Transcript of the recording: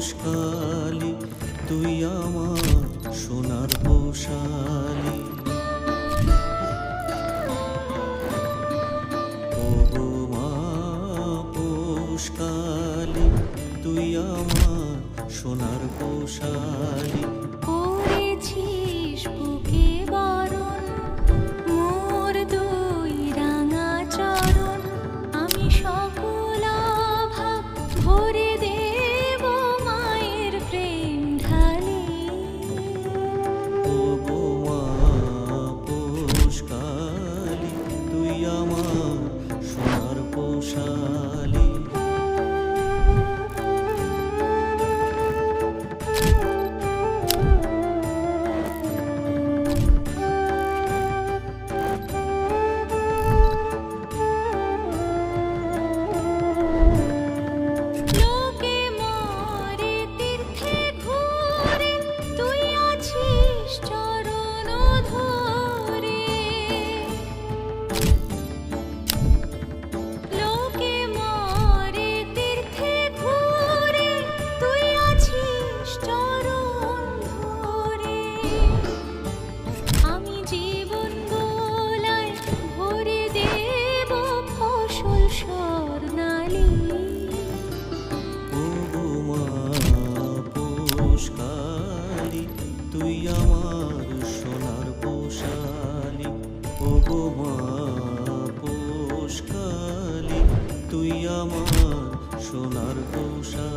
পোষকালি তুই আমার সোনার পোষালি। ওগো মা পোষকালি তুই আমার সোনার পোষালি। করেছিস বুকে বরণ মোর দুই রাঙা চরণ, আমি সকল ভাব ভরে দেব মায়ের প্রেম ঢালি। ওগো মা পোষকালি তুই আমার সোনার পোষালি। লোকে মরে তীর্থে ঘুরে, তুই আছিস চরণ ধরে। লোকে মরে তীর্থে ঘুরে, তুই আছিস চরণ ধরে। আমি জীবন গোলায় ভরে দেব ফসল স্বর্ণালী। ওগো মা পোষকালি তুই আমার সোনার পোষালি। ওগো মা পোষকালি তুই আমার সোনার পোষালি।